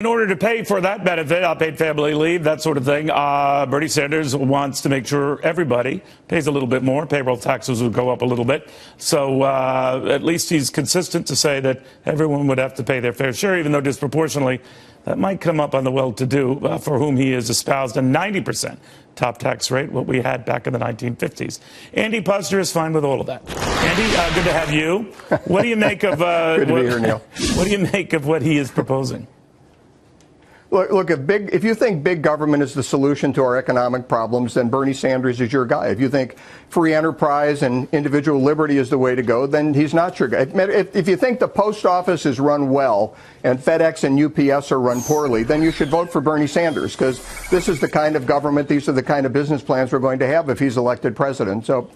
In order to pay for that benefit, paid family leave, that sort of thing, Bernie Sanders wants to make sure everybody pays a little bit more. Payroll taxes would go up a little bit. So at least he's consistent to say that everyone would have to pay their fair share, even though disproportionately that might come up on the well-to-do, for whom he has espoused a 90% top tax rate, what we had back in the 1950s. Andy Puzder is fine with all of that. Andy, good to have you. What do you make of good to be here, Neil. What do you make of what he is proposing? Look, if you think big government is the solution to our economic problems, then Bernie Sanders is your guy. If you think free enterprise and individual liberty is the way to go, then he's not your guy. If you think the post office is run well and FedEx and UPS are run poorly, then you should vote for Bernie Sanders, because this is the kind of government, these are the kind of business plans we're going to have if he's elected president. So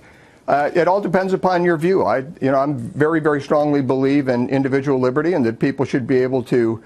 it all depends upon your view. I'm very, very strongly believe in individual liberty and that people should be able to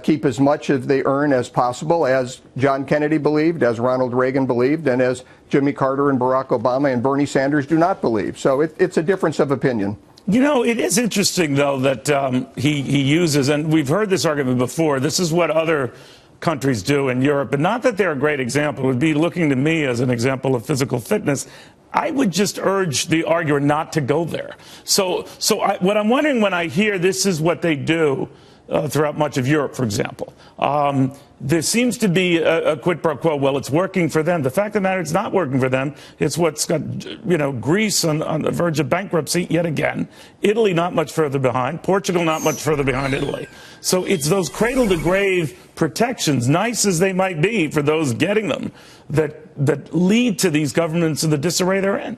keep as much as they earn as possible, as John Kennedy believed, as Ronald Reagan believed, and as Jimmy Carter and Barack Obama and Bernie Sanders do not believe. So it's a difference of opinion. You know, it is interesting, though, that he uses, and we've heard this argument before, this is what other countries do in Europe, but not that they're a great example. It would be looking to me as an example of physical fitness. I would just urge the arguer not to go there. So what I'm wondering when I hear this is what they do throughout much of Europe, for example. There seems to be a quid pro quo. Well, it's working for them. The fact of the matter, it's not working for them. It's what's got, Greece on the verge of bankruptcy yet again. Italy not much further behind. Portugal not much further behind Italy. So it's those cradle-to-grave protections, nice as they might be for those getting them, that lead to these governments in the disarray they're in.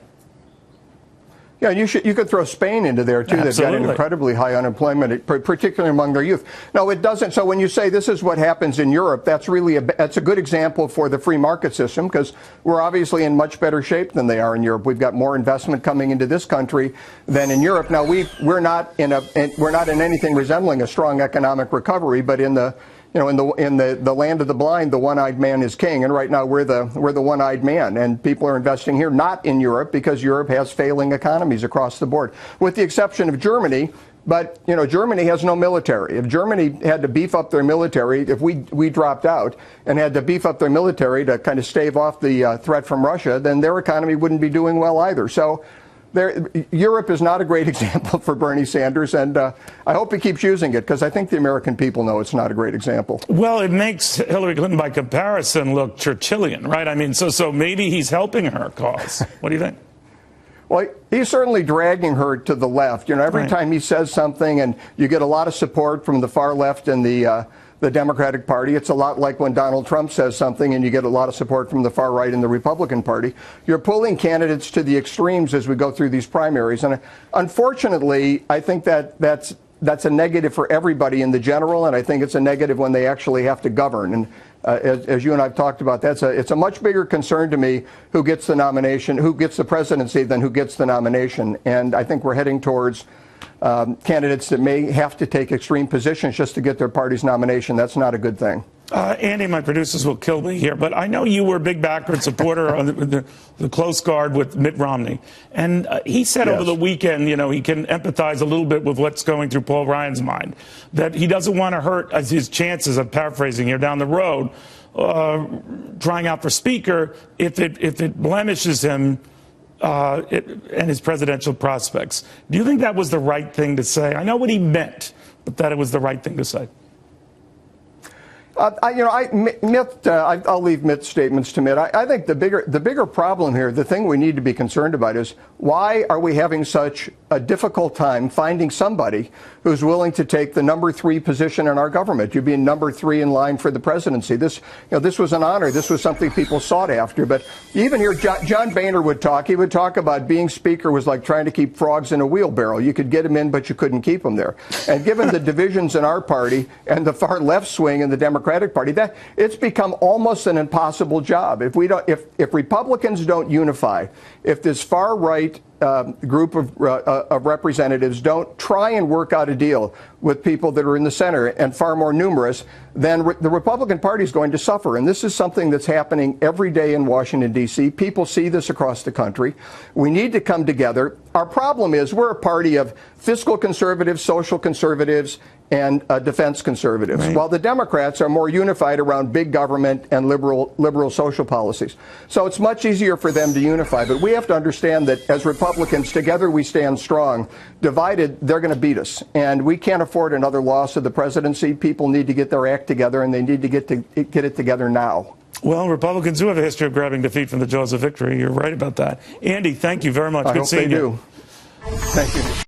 Yeah, you could throw Spain into there, too. Absolutely. They've got an incredibly high unemployment, particularly among their youth. No, it doesn't. So when you say this is what happens in Europe, that's a good example for the free market system, because we're obviously in much better shape than they are in Europe. We've got more investment coming into this country than in Europe. Now, we're not in anything resembling a strong economic recovery, but in the land of the blind, the one-eyed man is king. And right now we're the one-eyed man, and people are investing here, not in Europe, because Europe has failing economies across the board, with the exception of Germany. But, Germany has no military. If Germany had to beef up their military, if we dropped out and had to beef up their military to kind of stave off the threat from Russia, then their economy wouldn't be doing well either. So Europe is not a great example for Bernie Sanders, and I hope he keeps using it, because I think the American people know it's not a great example. Well, it makes Hillary Clinton, by comparison, look Churchillian, right? I mean, so maybe he's helping her cause. What do you think? Well, he's certainly dragging her to the left. Every time he says something, and you get a lot of support from the far left and the Democratic Party. It's a lot like when Donald Trump says something and you get a lot of support from the far right in the Republican Party. You're pulling candidates to the extremes as we go through these primaries. And unfortunately, I think that's a negative for everybody in the general, and I think it's a negative when they actually have to govern. And as you and I've talked about, it's a much bigger concern to me who gets the nomination, who gets the presidency, than who gets the nomination. And I think we're heading towards candidates that may have to take extreme positions just to get their party's nomination. That's not a good thing. Andy, my producers will kill me here, but I know you were a big backer and supporter on the close guard with Mitt Romney. And he said over the weekend, he can empathize a little bit with what's going through Paul Ryan's mind, that he doesn't want to hurt his chances, I'm paraphrasing here, down the road, trying out for Speaker if it blemishes him and his presidential prospects. Do you think that was the right thing to say? I know what he meant, but that it was the right thing to say. I'll leave Mitt's statements to Mitt. I think the bigger problem here, the thing we need to be concerned about, is why are we having such a difficult time finding somebody who's willing to take the number 3 position in our government? You'd be number 3 in line for the presidency. This was an honor. This was something people sought after. But even here, John Boehner would talk. He would talk about being Speaker was like trying to keep frogs in a wheelbarrow. You could get them in, but you couldn't keep them there. And given the divisions in our party and the far left swing in the Democratic Party, that it's become almost an impossible job. If Republicans don't unify, if this far right group of representatives don't try and work out a deal with people that are in the center and far more numerous, then the Republican Party is going to suffer. And this is something that's happening every day in Washington, D.C. People see this across the country. We need to come together. Our problem is we're a party of fiscal conservatives, social conservatives, and defense conservatives, right, while the Democrats are more unified around big government and liberal social policies. So it's much easier for them to unify. But we have to understand that as Republicans, together we stand strong. Divided, they're going to beat us. And we can't afford another loss of the presidency. People need to get their act together, and they need to get it together now. Well, Republicans do have a history of grabbing defeat from the jaws of victory. You're right about that. Andy, thank you very much. Good seeing you. I hope they do. Thank you.